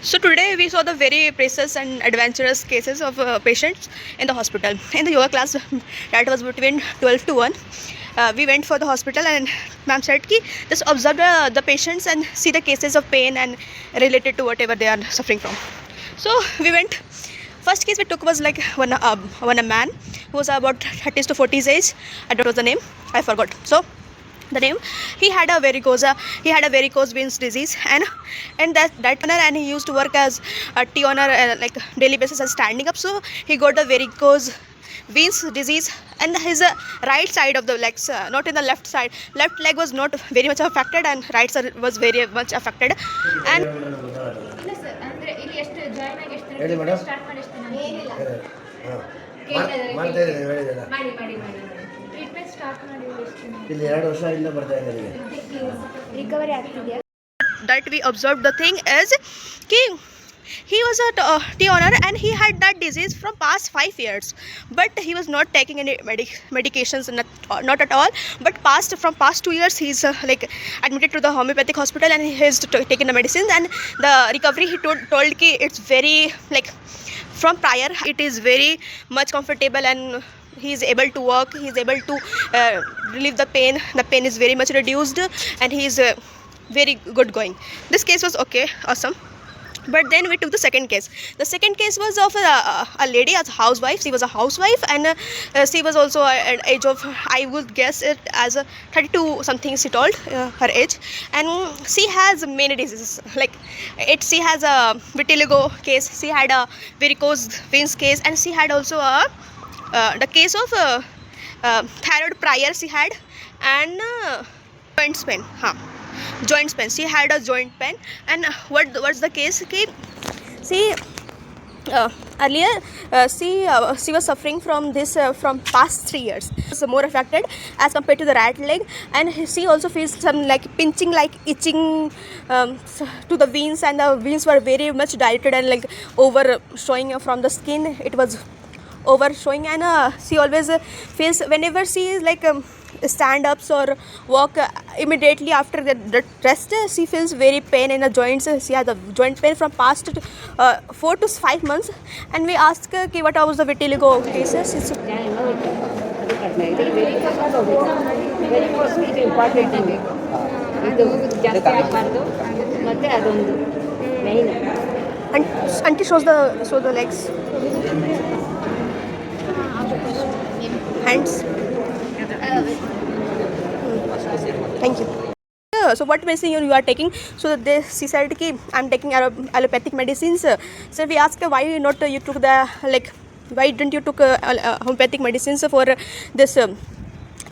So today we saw the very precious and adventurous cases of patients in the hospital. In the yoga class that was between 12 to 1, we went for the hospital and ma'am said ki just observe the patients and see the cases of pain and related to whatever they are suffering from. So we went. First case we took was like one a man who was about 30s to 40s age. I don't know the name. I forgot. So the name, he had a varicose veins disease, and that owner, and he used to work as a tea owner like daily basis as standing up. So he got the varicose veins disease, and his right side of the legs, not in the left leg was not very much affected, and right side was very much affected. And ಇಲ್ಲ sir, ಅಂದ್ರೆ ಇಲ್ಲಿ ಎಷ್ಟು join ಆಗಿ ಎಷ್ಟು ಹೇಳಿ madam. Start ಮಾಡಿ ಎಷ್ಟು ದಿನ ಏನಿಲ್ಲ. ಮಾಡ್ತಾ ಇದ್ದೀನಿ ಹೇಳಿದ್ದೀರಾ. ಮಾಡಿ ಟ್ರೀಟ್ಮೆಂಟ್ ಸ್ಟಾರ್ಟ್ ಮಾಡಿ ಎಷ್ಟು ದಿನ ಇಲ್ಲಿ 2 ವರ್ಷದಿಂದ ಬರ್ತಾ ಇದ್ದೀನಿ. Recovery ಆಗ್ತಿದೆಯಾ? that we observed the thing is ki he was a tea owner and he had that disease from past 5 years, but he was not taking any medications, not at all. But from past 2 years he's like admitted to the homeopathic hospital, and he has taken the medicines, and the recovery he told ki it's very like from prior it is very much comfortable, and he is able to work, he is able to relieve the pain is very much reduced, and he is very good going. This case was okay, awesome. But then we took the second case. The second case was of a lady, as a housewife. She was a housewife, and she was also at age of, I would guess it as 32 something, she told her age. And she has many diseases, like she has a vitiligo case, she had a varicose veins case, and she had also the case of thyroid prior she had, and joint pain. Joint pain. She had a joint pain, and what's the case? See, earlier she was suffering from this from past 3 years. So more affected as compared to the right leg, and she also feels some like pinching, like itching to the veins, and the veins were very much dilated and like over showing from the skin. It was over showing, and she always feels whenever she is like stand ups or walk, immediately after the rest she feels very pain in the joints. She has a joint pain from past 4 to 5 months, and we asked her what was the vitiligo cases. ಅದು ಕಡಿಮೆ ಇದೆ. Varicose ಇದು important ನಮಗೆ. ಇದು ಜಾಸ್ತಿ ಆಗಬಾರ್ದು, ಮತ್ತು ಅದೊಂದು main. Auntie show the legs, hands. Thank you. So what medicine you are taking? So she said ki I'm taking allopathic medicines. So we asked why not you took the like why didn't you took homeopathic medicines for this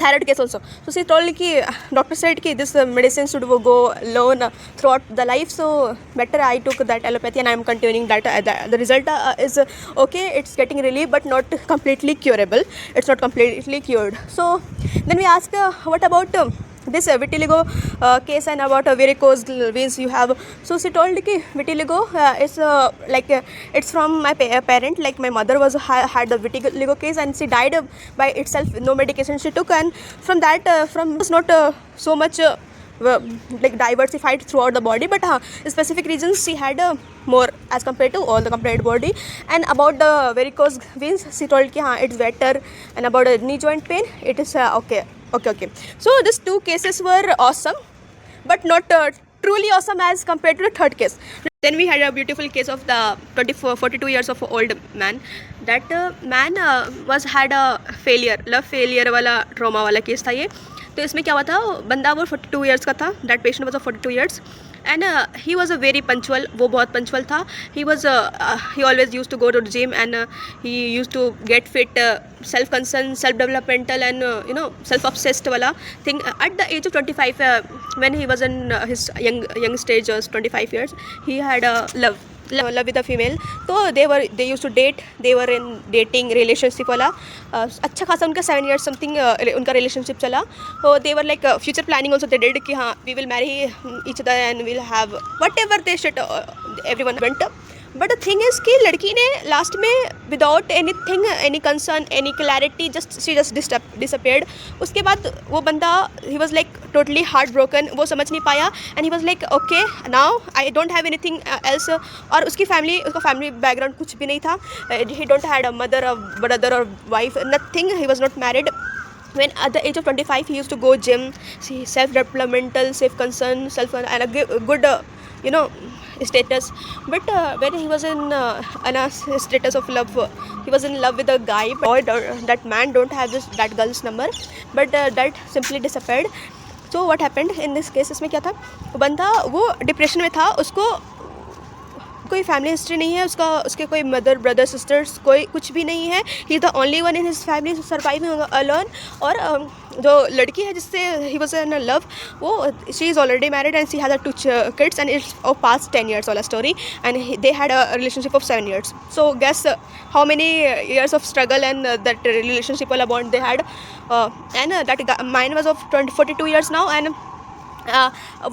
thyroid case also? So she told ki doctor said ki this medicine should go alone throughout the life, so better I took that allopathy, and I am continuing that. The result is okay, it's getting relief, but not completely curable. It's not completely cured. So then we asked what about this vitiligo case, and about varicose veins you have. So she told ki vitiligo is like it's from my parent, like my mother had the vitiligo case, and she died by itself, no medication she took, and from that from was not so much like diversified throughout the body, but specific regions she had more as compared to all the complete body. And about the varicose veins she told ki it's better, and about knee joint pain it is okay. So these 2 cases were awesome, but not truly awesome as compared to the third case. Then we had a beautiful case of the 42 years of old man. That man had a love failure वाला trauma वाला case था ये. तो इसमें क्या हुआ था, बंदा वो 42 years का था. That patient was 42 years, and he was a very punctual. वो बहुत punctual था. He always used to go to the gym, and he used to get fit, self-concerned, self-developmental, and self-obsessed वाला thing. At the age of 25, when he was in his young stage, 25 years, he had a love with a female. तो they used to date. They were in dating relationship वाला अच्छा खासा उनका 7 years something उनका relationship चला. So they were like future planning also they did कि we will marry each other and we'll have whatever they should. Everyone went but the thing is कि लड़की ने लास्ट में without any thing, any concern, any clarity, she just disappeared. उसके बाद वो बंदा ही was like totally heartbroken. वो समझ नहीं पाया and he was like okay now I don't have anything else. और उसका फैमिली बैकग्राउंड कुछ भी नहीं था. He don't had a mother, a brother और wife, nothing. He was not married. When at the age of 25 he used to go gym, see self-developmental, self-concern, and a good status. But when he was in a status of love, he was in love with a guy, but that man don't have that girl's number, but that simply disappeared. So what happened in this case, इसमें क्या था, बंदा वो depression में था, उसको कोई family history नहीं है, उसके कोई मदर, ब्रदर, सिस्टर्स, कोई कुछ भी नहीं है. He is the only one in his family surviving alone. और जो लड़की है जिससे ही वॉज इन लव, वो she is already married and she has 2 kids and it's of past 10 years वाला story. And they had a relationship of 7 years. So guess how many years of struggle and that relationship वाला bond they had. And that mine was of 42 years now. And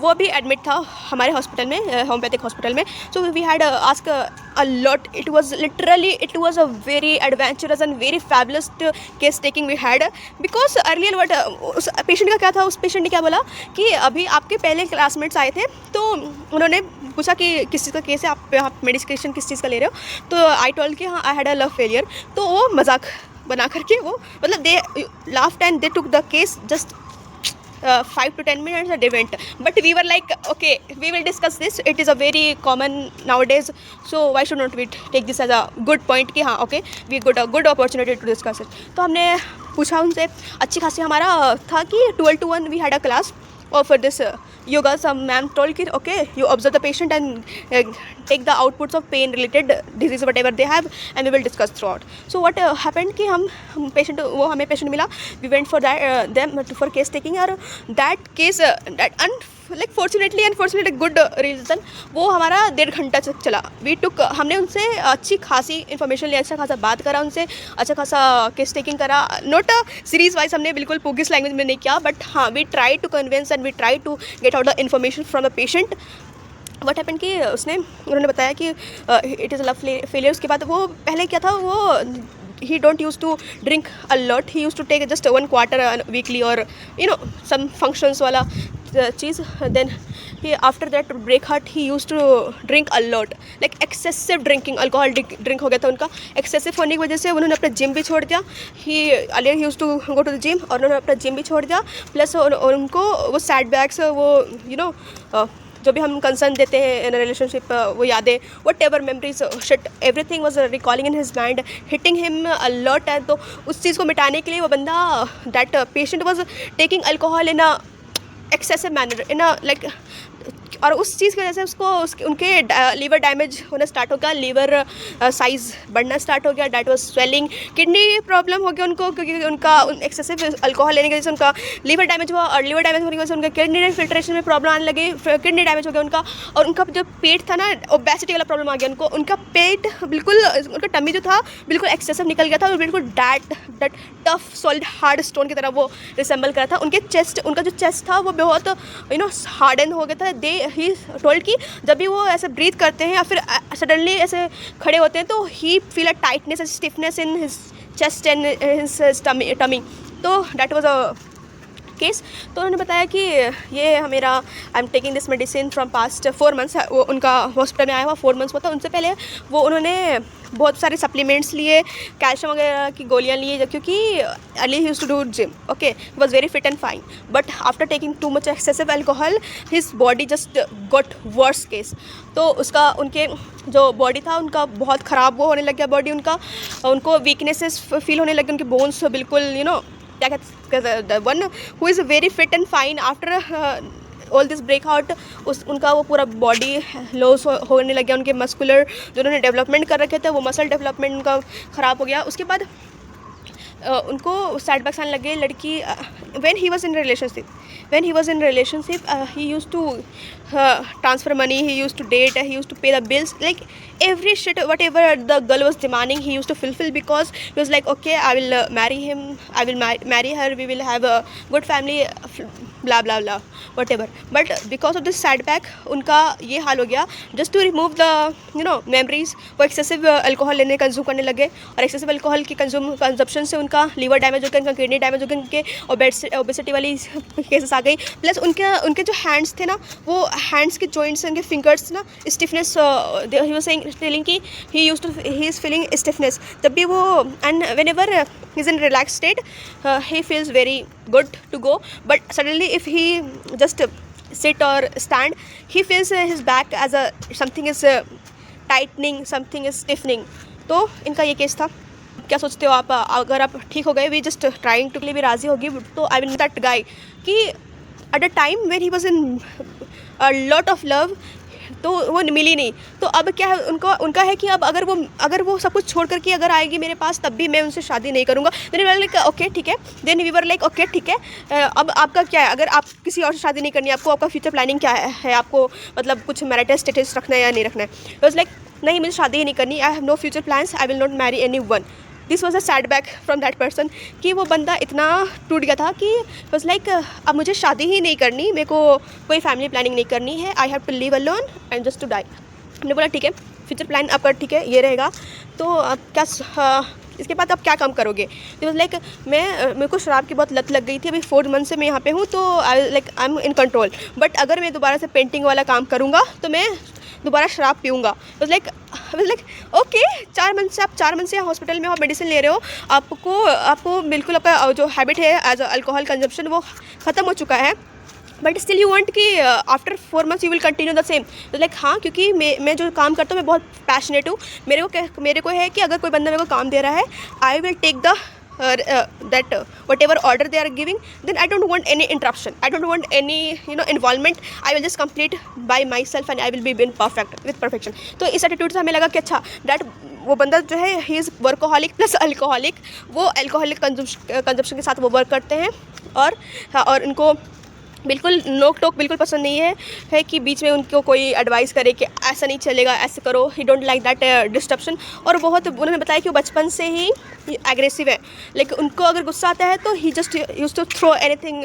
वो भी admit था हमारे hospital में, homeopathic hospital में. So we had ask a lot. It was a very adventurous and very fabulous case taking we had. Because earlier what उस patient का क्या था, उस पेशेंट ने क्या बोला कि अभी आपके पहले क्लासमेट्स आए थे तो उन्होंने पूछा कि किस चीज़ का केस है, आप मेडिकेशन किस चीज़ का ले रहे हो. तो आई टोल्ड कि हाँ I had a love failure. तो वो मजाक बना करके वो मतलब they laughed and they took the case just 5 to 10 minutes and they went. But we were like, okay, we will discuss this. It is a very common nowadays, so why should not we take this as a good point कि हाँ okay, we got a good opportunity to discuss it. तो हमने पूछा उनसे, अच्छी खासी हमारा था कि 12 to 1 we had a class of this yoga. Some ma'am told कि okay, you observe the patient and take the outputs of pain related disease whatever they have and we will discuss throughout. So what happened कि हम patient, वो हमें patient मिला, we went for that them for case taking. और that case that like fortunately unfortunately good reason वो हमारा 1.5 घंटा तक चला. we took हमने उनसे अच्छी खासी इन्फॉर्मेशन ली, अच्छा खासा बात करा उनसे, अच्छा खासा केस टेकिंग करा. नॉट सीरीज वाइज हमने बिल्कुल पोगिस लैंग्वेज में नहीं किया, बट हाँ we try to convince and we try to get out the information from the patient. What happen कि उन्होंने बताया कि इट इज़ लव फेलियर. उसके बाद वो पहले क्या था, वो he don't used to drink a lot. He used to take just 1 quarter weekly or some functions wala cheese. Then he after that break heart he used to drink a lot, like excessive drinking, alcohol drink हो गया था उनका. excessive होने की वजह से उन्होंने अपना जिम भी छोड़ दिया. he earlier he used to go to the gym और उन्होंने अपना जिम भी छोड़ दिया. प्लस उनको वो सैड बैग्स, वो जो भी हम कंसर्न देते हैं इन रिलेशनशिप, वो यादें, whatever memories, shit everything was recalling in his mind, hitting him a lot. है तो उस चीज़ को मिटाने के लिए वो बंदा, that patient was taking alcohol in a excessive manner, in a like. और उस चीज़ की वजह से उनके लीवर डैमेज होना स्टार्ट हो गया, लीवर साइज़ बढ़ना स्टार्ट हो गया, that was swelling. Kidney problem हो गया उनको, क्योंकि उनका एक्सेसिव अल्कोहल लेने की वजह से उनका लीवर डैमेज हुआ. और लीवर डैमेज होने की वजह से उनका किडनी फिल्ट्रेशन में प्रॉब्लम आने लगी, किडनी डैमेज हो गया उनका. और उनका जो पेट था ना, ओबेसिटी वाला प्रॉब्लम आ गया उनको. उनका पेट बिल्कुल, उनका टमी जो था बिल्कुल एक्सेसिव निकल गया था और बिल्कुल that tough solid hard stone की तरह वो रिसेंबल कर रहा था. उनका जो चेस्ट था वो बहुत हार्डन हो गया था. दे ही टोल्ड कि जब भी वो ऐसे ब्रीथ करते हैं या फिर सडनली ऐसे खड़े होते हैं तो he feel a tightness and stiffness in his chest and his tummy. तो दैट वाज अ केस. तो उन्होंने बताया कि ये मेरा I am taking this medicine from past 4 months. वो उनका हॉस्पिटल में आया हुआ 4 months हुआ था. उनसे पहले वो उन्होंने बहुत सारे सप्लीमेंट्स लिए, कैल्शियम वगैरह की गोलियां लिए, क्योंकि early he used to do gym. Okay, he was very fit and fine, but after taking too much excessive alcohol his body just got worse case. तो उनके जो बॉडी था उनका बहुत ख़राब वो होने लग गया बॉडी उनको वीकनेसेस फील होने लगे. उनके बोन्स बिल्कुल क्या कहते हैं, one who is very fit and fine after all this breakout, उनका वो पूरा बॉडी लॉस होने लग गया. उनके मस्कुलर जो उन्होंने डेवलपमेंट कर रखे थे वो मसल डेवलपमेंट उनका ख़राब हो गया. उसके बाद उनको सैड बैग्स आने लगे. लड़की when he was in relationship he used to transfer money, he used to date, he used to pay the bills, like every shit whatever the girl was demanding he used to fulfill, because he was like okay, I will marry him, I will marry her, we will have a good family. Blah blah blah whatever, but because of this setback उनका ये हाल हो गया. Just to remove the memories वो excessive alcohol लेने consume करने लगे, और एक्सेसिव अल्कोहल की कंजप्शन से उनका लीवर डैमेज हो गया, उनका किडनी डैमेज हो गया, उनके ओबेसिटी वाली केसेस आ गई. प्लस उनके जो हैंड्स थे ना, वो हैंड्स के जॉइंट्स, उनके फिंगर्स ना स्टिफनेस, ही वाज सेइंग कि ही इज़ फीलिंग स्टिफनेस. तब भी वो, and when ever he is in relax state he feels very good to go, but suddenly if he just sit or stand, he feels his back as a something is tightening, something is stiffening. तो इनका ये case था. क्या सोचते हो आप, अगर आप ठीक हो गए, वी जस्ट ट्राइंग टू के लिए भी राज़ी होगी, तो आई विल दैट गाय कि at a time when he was in lot of love, तो वो मिली नहीं. तो अब क्या है, उनका है कि अब अगर वो सब कुछ छोड़ करके अगर आएगी मेरे पास, तब भी मैं उनसे शादी नहीं करूँगा. Then we were like okay ठीक है. Then we were like okay ठीक है. अब आपका क्या है, अगर आप किसी और से शादी नहीं करनी है, आपका फ्यूचर प्लानिंग क्या है, आपको मतलब कुछ मैरिटल स्टेटस रखना है या नहीं रखना है. इट वाज लाइक नहीं, मुझे शादी ही नहीं करनी, I have no future plans, I will not marry any one. This was a setback from that person कि वो बंदा इतना टूट गया था कि वॉज लाइक अब मुझे शादी ही नहीं करनी, मेरे को कोई फैमिली प्लानिंग नहीं करनी है, I have to live alone and just to die. हमने बोला ठीक है, फ्यूचर प्लान आपका ठीक है, ये रहेगा, तो आप क्या इसके बाद आप क्या काम करोगे. तो वॉज लाइक मेरे को शराब की बहुत लत लग गई थी, अभी 4 मंथ से मैं यहाँ पे हूँ, तो आई एम इन कंट्रोल, बट अगर मैं दोबारा से पेंटिंग वाला काम करूँगा तो मैं दोबारा शराब पीऊँगा. वॉज लाइक ओके, 4 मंथ से आप हॉस्पिटल में आप मेडिसिन ले रहे हो, आपको बिल्कुल आपका जो हैबिट है एज अल्कोहल कंजप्शन वो ख़त्म हो चुका है, बट स्टिल यू वांट कि after 4 months you will continue the same. तो लाइक हाँ, क्योंकि मैं जो काम करता हूँ मैं बहुत पैशनेट हूँ. मेरे को है कि अगर कोई बंदा मेरे को काम दे रहा है, I will take the that whatever order they are giving, then I don't want any interruption, I don't want any involvement, I will just complete by myself and I will be been perfect with perfection. तो इस attitude से हमें लगा कि अच्छा that वो बंदा जो है he is workaholic plus alcoholic, वो अल्कोहलिक कंजप्शन के साथ वो वर्क करते हैं, और इनको बिल्कुल नोक टोक बिल्कुल पसंद नहीं है कि बीच में उनको कोई एडवाइस करे कि ऐसा नहीं चलेगा, ऐसे करो. ही डोंट लाइक दैट डिस्ट्रप्शन. और बहुत उन्होंने बताया कि वो बचपन से ही एग्रेसिव है, लेकिन उनको अगर गुस्सा आता है तो he just used to throw anything,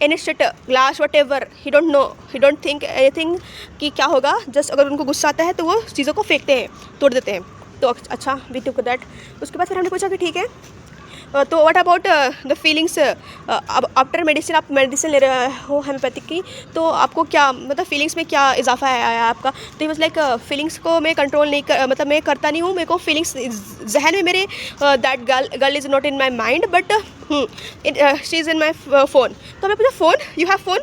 any shit, glass, whatever, he don't think anything कि क्या होगा. जस्ट अगर उनको गुस्सा आता है तो वो चीज़ों को फेंकते हैं, तोड़ देते हैं. तो अच्छा, वी टुक दैट. उसके बाद फिर हमने पूछा कि ठीक है, तो व्हाट अबाउट द फीलिंग्स अब आफ्टर मेडिसिन, आप मेडिसिन ले रहे हो होम्योपैथिक की, तो आपको क्या मतलब फीलिंग्स में क्या इजाफा आया आपका. तो ही वाज लाइक फीलिंग्स को मैं कंट्रोल नहीं मतलब मैं करता नहीं हूँ, मेरे को फीलिंग्स जहन में मेरे that girl is not in my mind, but she is in my phone. तो हमें पूछा phone, you have phone,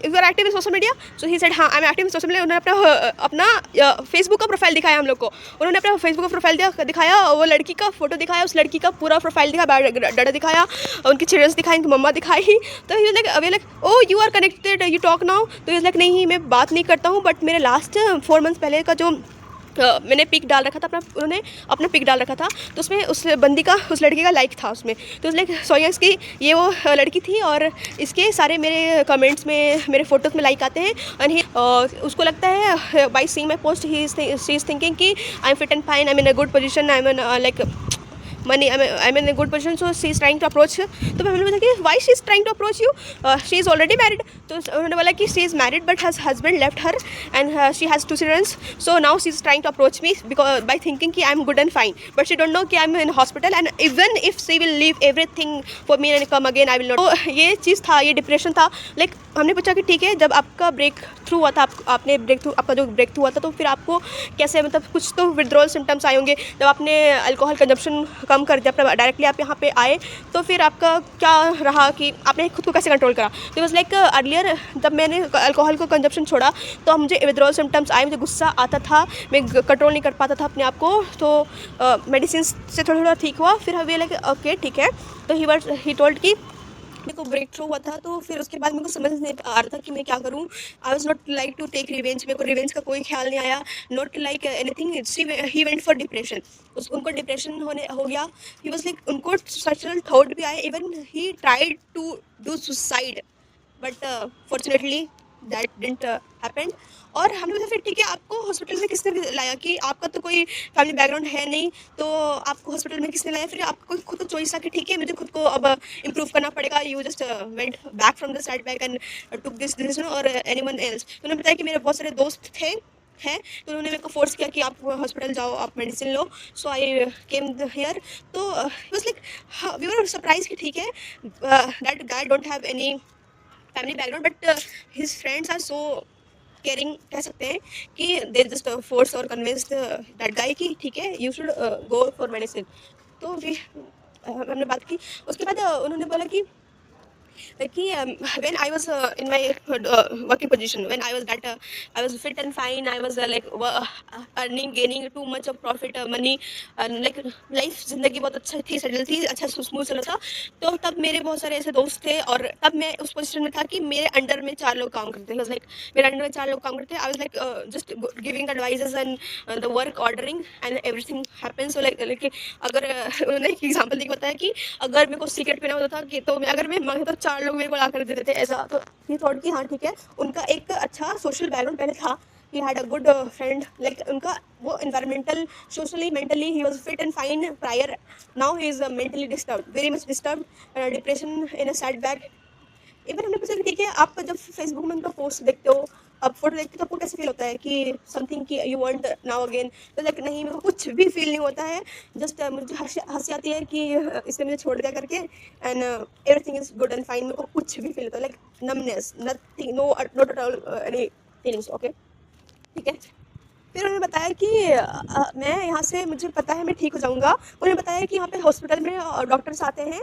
you are active in social media. So he said हाँ, I am active in social media. उन्होंने अपना Facebook का profile दिखाया हम लोग को. उन्होंने अपना फेसबुक का प्रोफाइल दिखाया, वो लड़की का फोटो दिखाया, उस लड़की का पूरा प्रोफाइल दिखाया, डाटा दिखाया, उनकी चिल्ड्रंस दिखाई, उनकी मम्मा दिखाई. तो he like oh you are connected, you talk now. तो ही लाइक नहीं, मैं बात नहीं करता हूँ, बट मेरे लास्ट 4 मंथ्स पहले का जो मैंने पिक डाल रखा था, उन्होंने अपना पिक डाल रखा था, तो उसमें उस लड़की का लाइक था उसमें. तो लाइक सोयंस की ये वो लड़की थी, और इसके सारे मेरे कमेंट्स में, मेरे फोटोज़ में लाइक आते हैं. एंड उसको लगता है by seeing my post she is thinking कि I am fit and fine, I am in a good position, I am in like money, I'm in a good position, so she is trying to approach. तो मैंने बोला कि why she is trying to approach you, she is already married. तो उन्होंने बोला कि she is married but her husband left her and she has 2 children, so now she is trying to approach me because by thinking कि I am good and fine, but she don't know कि I am in hospital and even if she will leave everything for me and come again I will not. तो ये चीज़ था, ये depression था. Like हमने पूछा कि ठीक है, जब आपका ब्रेक थ्रू हुआ था, आपका जो ब्रेक थ्रू हुआ था, तो फिर आपको कैसे, मतलब कुछ तो विड्रॉल सिम्टम्स आए होंगे जब आपने अल्कोहल कंजप्शन कम कर दिया, डायरेक्टली आप यहाँ पे आए, तो फिर आपका क्या रहा कि आपने खुद को कैसे कंट्रोल करा. तो वाज लाइक अर्लियर जब मैंने अल्कोहल को कंजप्शन छोड़ा तो मुझे विड्रॉल सिम्टम्स आए, मुझे गुस्सा आता था, मैं कंट्रोल नहीं कर पाता था अपने आप को. तो मेडिसिन से थोड़ा थोड़ा ठीक हुआ. फिर हमें लाइक ओके ठीक है. तो ही टोल्ड कि मेरे को ब्रेक थ्रू हुआ था, तो फिर उसके बाद मेरे को समझ नहीं आ रहा था कि मैं क्या करूँ. I was not like to take revenge, मेरे को रिवेंज का कोई ख्याल नहीं आया, not like anything. He went for depression, उनको डिप्रेशन हो गया. ही वॉज लाइक, उनको सचुरल थॉट भी आए, even he tried to do suicide, but fortunately that didn't happen. और हम लोग फिर ठीक है, आपको हॉस्पिटल में किसने लाया कि आपका तो कोई फैमिली बैकग्राउंड है नहीं, तो आपको हॉस्पिटल में किसने लाया? फिर आपको खुद को चॉइस था कि ठीक है मुझे खुद को अब इम्प्रूव करना पड़ेगा। You just went back from the side back and took this decision और एनीवन एल्स। तो उन्होंने बताया कि मेरे बहुत सारे दोस्त थे हैं, तो उन्होंने मेरे को फोर्स किया कि आप हॉस्पिटल जाओ, आप मेडिसिन लो। So I came here. तो was like we were surprise कि ठीक है that guy don't have any family background, but his friends are so caring कह सकते हैं कि दे जस्ट फोर्स और कन्विंस्ड दैट गाय कि ठीक है you should go for medicine. तो वी हमने बात की। उसके बाद उन्होंने बोला कि when I was in my working position, when I was that I was fit and fine, I was earning, gaining too much of profit, money, like life जिंदगी बहुत अच्छा थी, सेटल थी, अच्छा स्मूथ चला था। तो तब मेरे बहुत सारे ऐसे दोस्त थे और तब मैं उस पोजीशन में था कि मेरे अंडर में 4 लोग काम करते थे। लाइक मेरे अंडर में 4 लोग काम करते थे। I was like just giving advices and the work ordering and everything happens. So like अगर उन्होंने एक एग्जांपल देके बताया कि अगर मेरे को सीक्रेट पीना होता था कि तो अगर मैं मांगता तो 4 लोग मेरे को ला कर देते थे ऐसा। तो ये थॉट कि हाँ ठीक है, उनका एक अच्छा सोशल बैकग्राउंड पहले था। he had a good friend, like उनका वो environmental, socially, mentally he was fit and fine prior. Now he is mentally disturbed, very much disturbed, depression in a sad bag. Even हमने पूछा कि ठीक है, आप जब फेसबुक में उनका पोस्ट देखते हो, अब फोटो देखते हो, तो आपको कैसे फील होता है कि समथिंग कि यू वांट नाउ अगेन? तो लाइक नहीं, मेरे को कुछ भी फील नहीं होता है। जस्ट मुझे हंसी आती है कि इसने मुझे छोड़ दिया करके, and everything is good and fine. मेरे को कुछ भी फील होता है, like numbness, nothing, not at all any feelings. Okay ठीक है। फिर उन्होंने बताया कि मैं यहाँ से, मुझे पता है मैं ठीक हो जाऊँगा। उन्होंने बताया कि यहाँ पे हॉस्पिटल में डॉक्टर्स आते हैं।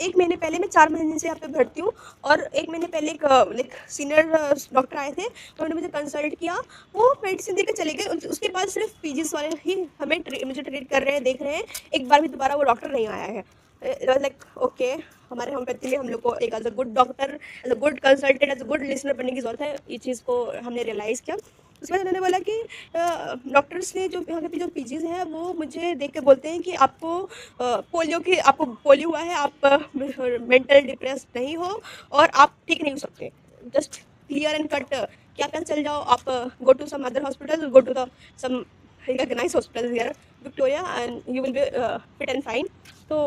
1 महीने पहले, मैं 4 महीने से यहाँ पे भर्ती हूँ, और 1 महीने पहले एक सीनियर डॉक्टर आए थे, उन्होंने मुझे कंसल्ट किया, वो मेडिसिन देकर चले गए। उसके बाद सिर्फ पीजीज वाले ही हमें मुझे ट्रीट कर रहे हैं, देख रहे हैं। एक बार भी दोबारा वो डॉक्टर नहीं आया है। लाइक ओके, हमारे होम्योपैथी में हम लोग को एक as a good doctor, as a good consultant, as a good listener बनने की ज़रूरत है। ये चीज़ को हमने रियलाइज़ किया। उसके बाद उन्होंने बोला कि डॉक्टर्स ने जो यहाँ पे जो पीजीज हैं वो मुझे देख के बोलते हैं कि आपको पोलियो हुआ है, आप मेंटल डिप्रेस नहीं हो और आप ठीक नहीं हो सकते। जस्ट क्लियर एंड कट कि आप यहाँ चल जाओ, आप go to some other hospital, go to the some recognized hospitals here Victoria and you will be fit and fine। तो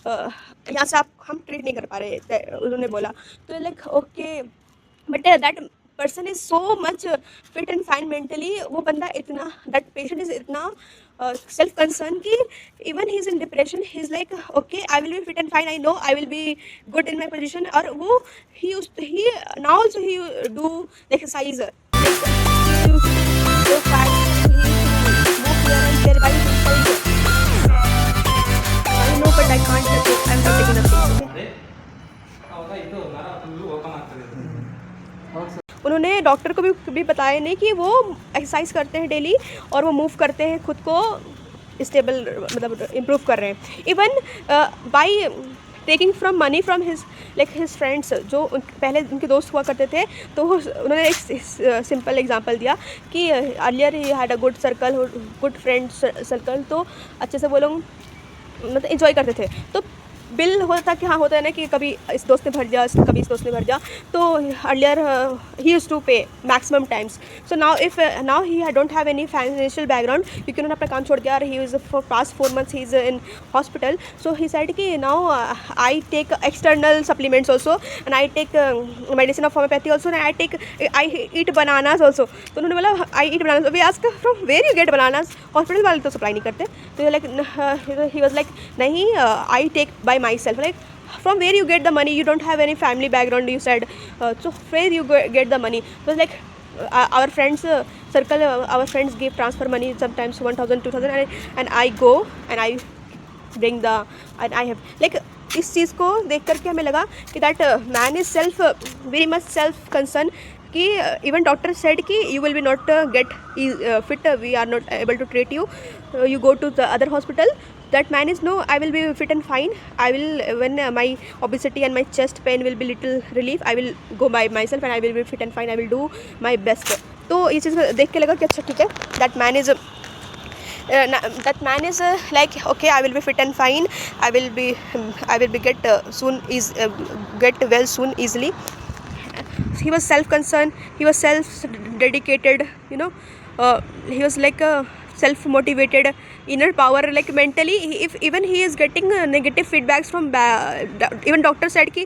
यहाँ से हम ट्रीट नहीं कर पा रहे, उन्होंने बोला। तो like okay, but that person is so much fit and fine mentally, वो बंदा इतना, that patient is इतना self concerned कि even he is in depression, he is like okay, I will be fit and fine, I know I will be good in my position। और वो he now also he do exercise, so fat, I know but I can't touch it, I'm not taking nothing। उन्होंने doctor को भी बताया नहीं कि वो exercise करते हैं डेली और वो मूव करते हैं, खुद को स्टेबल मतलब इम्प्रूव कर रहे हैं। Even by taking from money from his friends, जो पहले उनके दोस्त हुआ करते थे। तो उन्होंने एक सिंपल एग्जांपल दिया कि earlier he had a good circle, good friend circle, तो अच्छे से वो लोग मतलब इन्जॉय करते थे। तो बिल होता था कि हाँ, होता है ना कि कभी इस दोस्त ने भर दिया, कभी इस दोस्त ने भर दिया। तो earlier he used to pay maximum times. So now he don't have any financial background, क्योंकि उन्होंने अपना काम छोड़ दिया। He is for past 4 months he is in hospital. So he said कि now I take external supplements also, and I take medicine of homeopathy also, and I eat bananas also. तो उन्होंने बोला I eat bananas. We asked from where you get bananas, hospital वाले तो supply नहीं करते। तो like he was like नहीं, I take by myself, like from where you get the money, you don't have any family background, you said, so where you get the money? So like our friends circle, our friends give transfer money sometimes 1000 2000, and I go and I bring the, and I have like इस चीज़ को देख करके हमें लगा कि that man is self very much self concern, कि even doctor said कि you will be not get fit, we are not able to treat you, you go to the other hospital. That man is no, I will be fit and fine. I will, when my obesity and my chest pain will be little relief, I will go by myself and I will be fit and fine. I will do my best. तो ये चीज़ देख के लगा कि अच्छा ठीक है, that man is like okay, I will be fit and fine. I will be get well soon easily. he was self-concerned, he was self-dedicated, you know. He was like a self-motivated, inner power, like mentally, if even he is getting negative feedbacks from even doctor said ki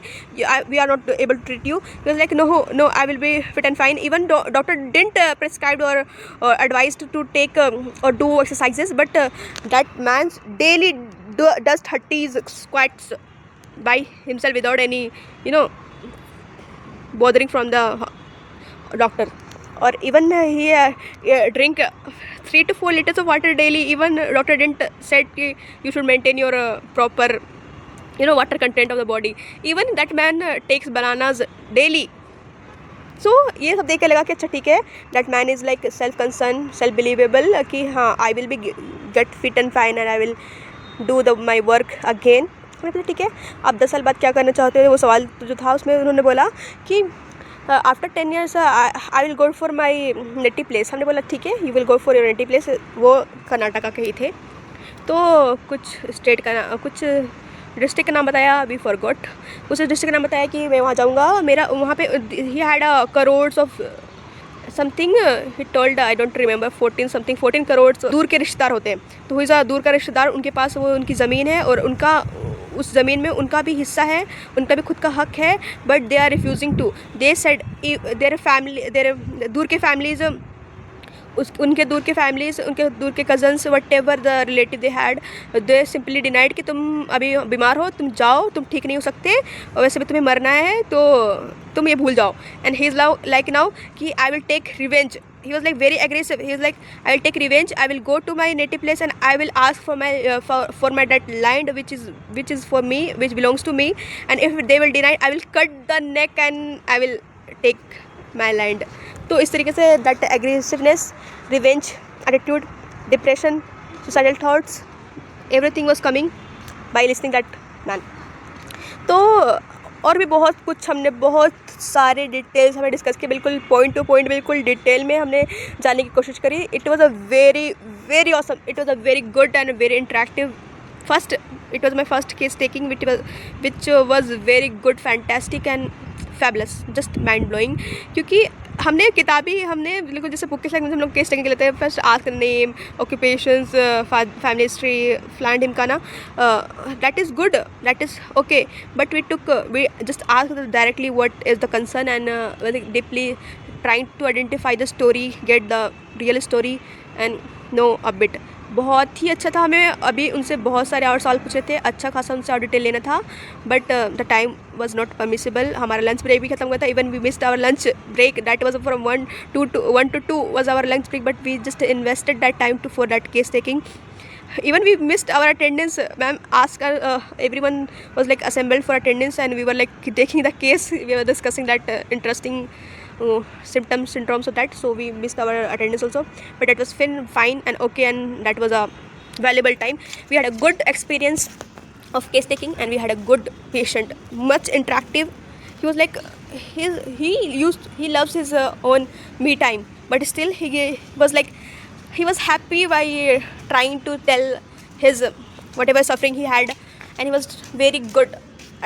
we are not able to treat you, he was like no, I will be fit and fine. Even doctor didn't prescribe or advised to take or do exercises, but that man daily does 30 squats by himself without any, you know, bothering from the doctor. Or even he drink 3 to 4 liters of water daily. Even doctor didn't said ki you should maintain your proper, you know, water content of the body. Even that man takes bananas daily. So ये सब देख के लगा कि अच्छा ठीक है, that man is like self concerned, self believable कि हाँ I will be get fit and fine and I will do my work again. मैंने बोला ठीक है, आप 10 साल बाद क्या करना चाहते हो? वो सवाल जो था उसमें उन्होंने बोला कि after 10 years I will go for my native place. हमने बोला ठीक है, you will go for your native place. वो कर्नाटका के ही थे, तो कुछ स्टेट का कुछ डिस्ट्रिक्ट का नाम बताया, वी फॉरगॉट. उस डिस्ट्रिक्ट का नाम बताया कि मैं वहाँ जाऊँगा. मेरा वहाँ पे he had crores of something, he told, I don't remember, 14 crore दूर के रिश्तेदार होते हैं. तो हुई दूर का रिश्तेदार, उनके पास वो उनकी ज़मीन है और उनका उस ज़मीन में उनका भी हिस्सा है, उनका भी खुद का हक है. But they are refusing to. They said their family, their दूर के फैमिलीज़, उनके दूर के फैमिलीज़, उनके दूर के cousins, what ever the relative they had, they simply denied कि तुम अभी बीमार हो, तुम जाओ, तुम ठीक नहीं हो सकते, और वैसे भी तुम्हें मरना है तो तुम ये भूल जाओ. And he is like now कि I will take revenge. He was like very aggressive. He was like, I will take revenge. I will go to my native place and I will ask for my for my that land which is for me, which belongs to me. And if they will deny, I will cut the neck and I will take my land. तो इस तरीके से that aggressiveness, revenge attitude, depression, suicidal thoughts, everything was coming by listening that man. तो और भी बहुत कुछ हमने, बहुत सारे डिटेल्स हमें डिस्कस किए, बिल्कुल पॉइंट टू पॉइंट, बिल्कुल डिटेल में हमने जानने की कोशिश करी. It was a very awesome, it was a very good and very interactive first. It was my first case taking which was very good, fantastic and fabulous, just mind blowing. क्योंकि हमने किताबी, हमने बिल्कुल जैसे बुक के साथ हम लोग केस टेकिंग लेते हैं, first ask name, occupations, family history, फ्लैंड ढिमकाना, that is good, that is okay. But we just ask directly what is the concern and very deeply trying to identify the story, get the real story and know a bit. बहुत ही अच्छा था. हमें अभी उनसे बहुत सारे और सवाल पूछे थे, अच्छा खासा उनसे और डिटेल लेना था, but the time was not permissible. हमारा लंच ब्रेक भी खत्म हुआ था. Even we missed our lunch break, that was from 1 to 2 was our lunch break, but we just invested that time for that case taking. Even we missed our attendance. Ma'am asked everyone was like assembled for attendance and we were like taking the case, we were discussing that interesting symptoms of that, so we missed our attendance also. But it was fine and okay, and that was a valuable time. We had a good experience of case taking and we had a good patient, much interactive. He was like he loves his own me time, but still he was like, he was happy by trying to tell his whatever suffering he had, and he was very good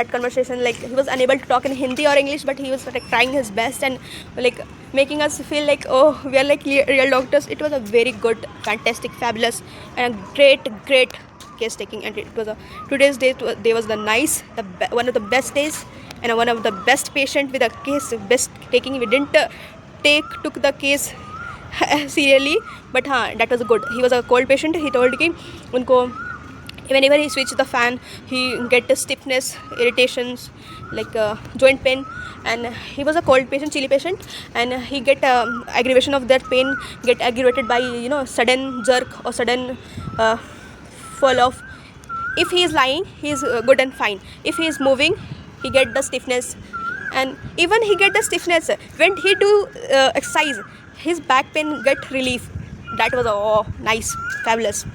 at conversation. Like he was unable to talk in Hindi or English, but he was like trying his best and like making us feel like, oh, we are like real doctors. It was a very good, fantastic, fabulous and a great case taking. And it was today's day was the one of the best days and one of the best patient with a case best taking. We didn't took the case seriously, but that was good. He was a cold patient. He told कि उनको whenever he switched the fan, he get stiffness, irritations, like joint pain, and he was a cold patient, chilly patient, and he get aggravation of that pain, get aggravated by sudden jerk or sudden fall off. If he is lying, he is good and fine. If he is moving, he get the stiffness, and even he get the stiffness when he do exercise, his back pain get relief. That was nice, fabulous.